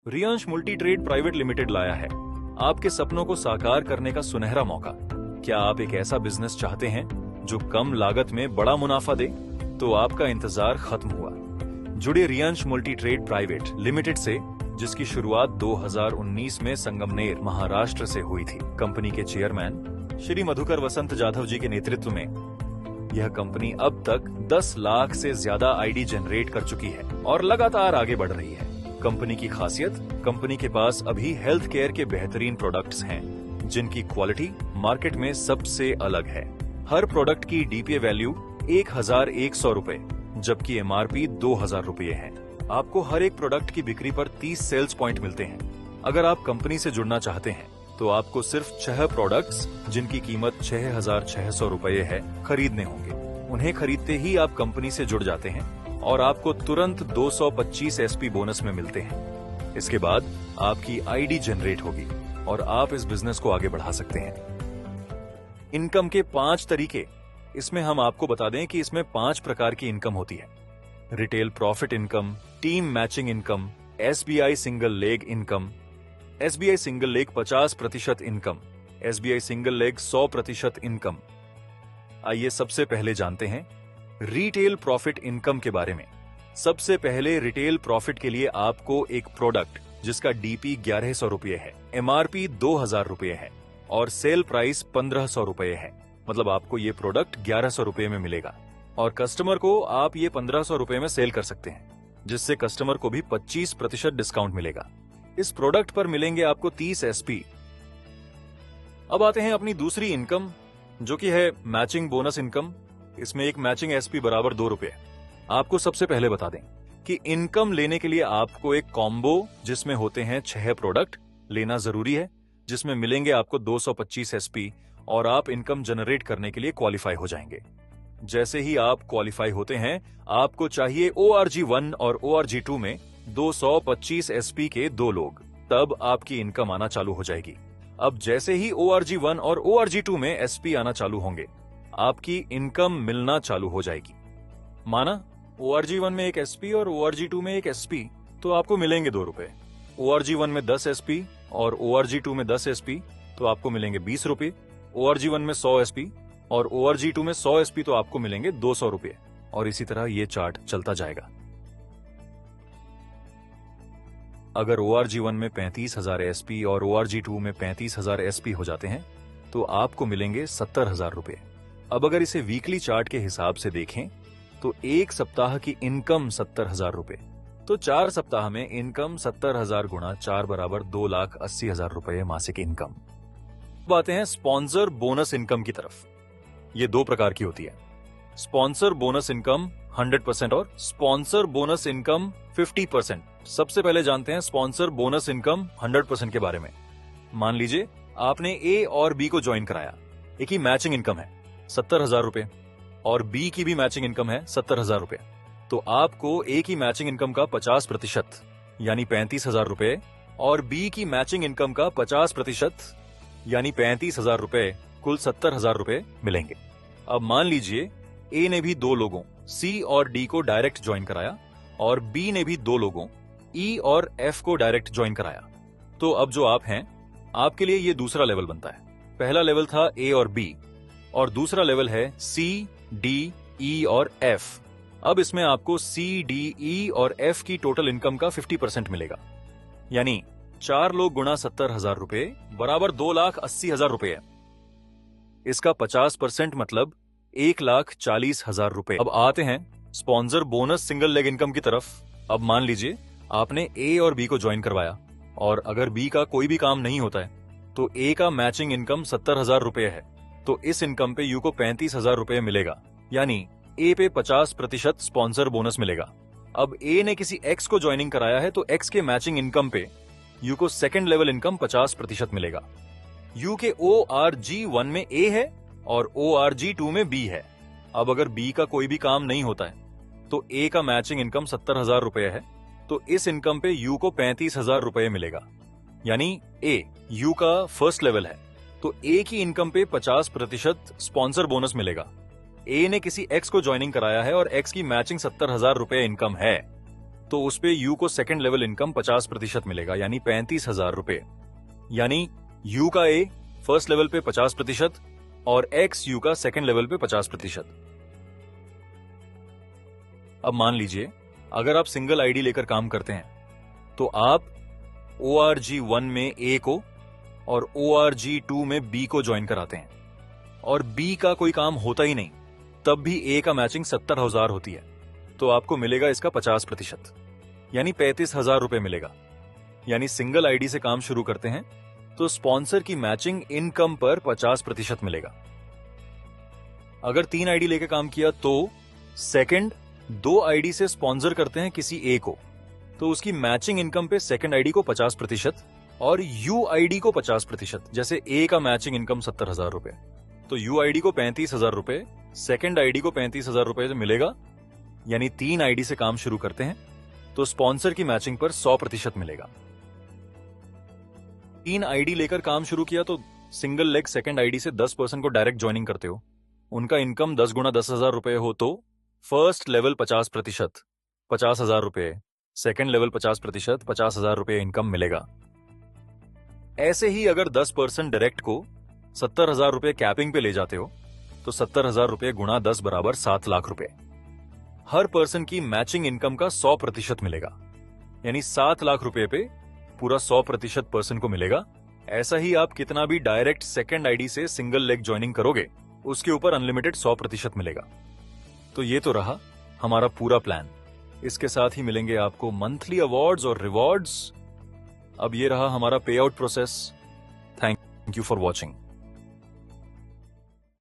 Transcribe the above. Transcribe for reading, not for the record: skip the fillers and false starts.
Riyansh multi trade private limited लाया है आपके सपनों को साकार करने का सुनहरा मौका। क्या आप एक ऐसा बिजनेस चाहते हैं जो कम लागत में बड़ा मुनाफा दे? तो आपका इंतजार खत्म हुआ। जुड़े Riyansh multi trade private limited से, जिसकी शुरुआत 2019 में संगमनेर महाराष्ट्र से हुई थी। कंपनी के चेयरमैन श्री मधुकर वसंत जाधव जी के नेतृत्व में यह कंपनी अब तक 10 लाख से ज्यादा आईडी जनरेट कर चुकी है और लगातार आगे बढ़ रही है। कंपनी की खासियत, कंपनी के पास अभी हेल्थ केयर के बेहतरीन प्रोडक्ट्स हैं, जिनकी क्वालिटी मार्केट में सबसे अलग है। हर प्रोडक्ट की डीपीए वैल्यू 1100 रुपए, जबकि एमआरपी 2000 रुपए है। आपको हर एक प्रोडक्ट की बिक्री पर 30 सेल्स पॉइंट मिलते हैं। अगर आप कंपनी से जुड़ना चाहते हैं तो आपको सिर्फ 6 प्रोडक्ट्स, जिनकी कीमत 6600 रुपए है, खरीदने होंगे। उन्हें खरीदते ही आप कंपनी से जुड़ जाते हैं और आपको तुरंत 225 एसपी बोनस में मिलते हैं। इसके बाद आपकी आईडी जनरेट होगी और आप इस बिजनेस को आगे बढ़ा सकते हैं। इनकम के 5 तरीके, इसमें हम आपको बता दें कि इसमें 5 प्रकार की इनकम होती है। Retail profit income, team matching income, SBI single leg income, SBI single leg 50% income, SBI single leg 100% income. आइए सबसे पहले जानते हैं रिटेल प्रॉफिट इनकम के बारे में। सबसे पहले रिटेल प्रॉफिट के लिए आपको एक प्रोडक्ट जिसका डीपी 1100 रुपए है, एमआरपी 2000 रुपए है और सेल प्राइस 1500 रुपए है, मतलब आपको ये प्रोडक्ट 1100 रुपए में मिलेगा और कस्टमर को आप ये 1500 रुपए में सेल कर सकते हैं, जिससे कस्टमर को भी 25% डिस्काउंट मिलेगा। इस प्रोडक्ट पर मिलेंगे आपको 30 एसपी। अब आते हैं अपनी दूसरी इनकम, जो कि है मैचिंग बोनस इनकम। इसमें एक मैचिंग एसपी बराबर 2 रुपए। आपको सबसे पहले बता दें कि इनकम लेने के लिए आपको एक कॉम्बो जिसमें होते हैं 6 प्रोडक्ट लेना जरूरी है, जिसमें मिलेंगे आपको 225 एसपी और आप इनकम जनरेट करने के लिए क्वालिफाई हो जाएंगे। जैसे ही आप क्वालिफाई होते हैं, आपको चाहिए ORG1 और ORG2 में 225 एसपी के 2 लोग, तब आपकी इनकम आना चालू हो जाएगी। अब जैसे ही ORG1 और ORG2 में एसपी आना चालू होंगे, आपकी इनकम मिलना चालू हो जाएगी। माना ORG1 में एक एसपी और ORG2 में एक एसपी, तो आपको मिलेंगे 2 रुपए। ORG1 में 10 एसपी और ORG2 में 10 एसपी, तो आपको मिलेंगे 20 रुपए। ORG1 में 100 एसपी और ORG2 में 100 एसपी, तो आपको मिलेंगे 200 रुपए। और इसी तरह ये चार्ट चलता जाएगा। अगर ORG1 में 35,000 एसपी और ORG2 में 35,000 एसपी हो जाते हैं, तो आपको मिलेंगे 70,000 रुपए। अब अगर इसे वीकली चार्ट के हिसाब से देखें तो एक सप्ताह की इनकम 70,000 रुपए, तो 4 सप्ताह में इनकम 70,000 गुणा 4 बराबर 2,80,000 रुपए मासिक इनकम। अब आते हैं स्पॉन्सर बोनस इनकम की तरफ। ये 2 प्रकार की होती है, स्पॉन्सर बोनस इनकम 100% और स्पॉन्सर बोनस इनकम 50%। सबसे पहले जानते हैं स्पॉन्सर बोनस इनकम 100% के बारे में। मान लीजिए आपने ए और बी को ज्वाइन कराया। एक ही मैचिंग इनकम है 70,000 रुपए और बी की भी मैचिंग इनकम है 70,000 रुपए, तो आपको ए की मैचिंग इनकम का 50% यानी 35,000 रुपए और बी की मैचिंग इनकम का 50% यानी 35,000 रुपए, कुल 70,000 रुपए मिलेंगे। अब मान लीजिए ए ने भी 2 लोगों सी और डी को डायरेक्ट ज्वाइन कराया और बी ने भी 2 लोगों ई और एफ को डायरेक्ट ज्वाइन कराया। तो अब जो आप हैं, आपके लिए ये दूसरा लेवल बनता है। पहला लेवल था ए और बी और दूसरा लेवल है सी, डी, ई और एफ। अब इसमें आपको सी, डी, ई और एफ की टोटल इनकम का 50% मिलेगा, यानी 4 लोग गुणा 70,000 रुपए बराबर 2,80,000 रुपए है। इसका 50% मतलब 1,40,000 रुपए। अब आते हैं sponsor bonus single leg income की तरफ। अब मान लीजिए आपने ए और बी को ज्वाइन करवाया और अगर बी का कोई भी काम नहीं होता है, तो ए का मैचिंग इनकम 70,000 रुपए है, तो इस इनकम पे यू को 35,000 रुपए मिलेगा, यानी ए पे 50% स्पॉन्सर बोनस मिलेगा। अब ए ने किसी एक्स को ज्वाइनिंग कराया है, तो एक्स के मैचिंग इनकम पे यू को सेकंड लेवल इनकम 50% मिलेगा। यू के ORG1 में ए है और ORG2 में बी है। अब अगर बी का कोई भी काम नहीं होता है, तो ए का मैचिंग इनकम 70,000 रुपए है, तो इस इनकम पे यू को 35,000 रुपए मिलेगा, यानी ए यू का फर्स्ट लेवल है, तो ए की इनकम पे 50% स्पॉन्सर बोनस मिलेगा। ए ने किसी एक्स को ज्वाइनिंग कराया है और एक्स की मैचिंग 70,000 रुपए इनकम है, तो उस पे यू को सेकंड लेवल इनकम 50% मिलेगा, यानी 35,000 रुपए। यानी यू का ए फर्स्ट लेवल पे 50% और एक्स यू का सेकंड लेवल पे 50%। अब मान लीजिए अगर आप सिंगल आईडी लेकर काम करते हैं तो आप ORG1 में ए को और ORG2 में बी को ज्वाइन कराते हैं और बी का कोई काम होता ही नहीं, तब भी ए का मैचिंग 70,000 होती है, तो आपको मिलेगा इसका 50%, यानी 35,000 रुपए मिलेगा। यानी सिंगल आईडी से काम शुरू करते हैं तो स्पॉन्सर की मैचिंग इनकम पर 50% मिलेगा। अगर 3 आईडी लेकर काम किया तो सेकंड 2 आईडी से स्पॉन्सर करते हैं किसी ए को, तो उसकी मैचिंग इनकम पे सेकंड आईडी को 50% और यू आईडी को 50%। जैसे ए का मैचिंग इनकम 70,000 रुपए, तो यू आईडी को 35,000 रुपए, सेकंड आईडी को 35,000 रुपए मिलेगा। यानी 3 आईडी से काम शुरू करते हैं तो स्पॉन्सर की मैचिंग पर 100% मिलेगा। 3 आईडी लेकर काम शुरू किया तो सिंगल लेग सेकंड आईडी से 10% को डायरेक्ट ज्वाइनिंग करते हो, उनका इनकम 10 गुना 10,000 रुपए हो तो फर्स्ट लेवल 50%, 50,000 रुपए, सेकंड लेवल 50%, 50,000 रुपए इनकम मिलेगा। ऐसे ही अगर 10% डायरेक्ट को 70,000 रुपए कैपिंग पे ले जाते हो तो 70,000 रुपए गुणा 10 बराबर 7 लाख रुपए। हर पर्सन की मैचिंग इनकम का 100% मिलेगा, यानी 7 लाख रुपए पे पूरा 100% पर्सन को मिलेगा। ऐसा ही आप कितना भी डायरेक्ट सेकंड आईडी से सिंगल लेग ज्वाइनिंग करोगे उसके ऊपर अनलिमिटेड 100% मिलेगा। तो ये तो रहा हमारा पूरा प्लान। इसके साथ ही मिलेंगे आपको मंथली अवार्ड्स और रिवॉर्ड्स। अब ये रहा हमारा पे out process. Thank you for watching.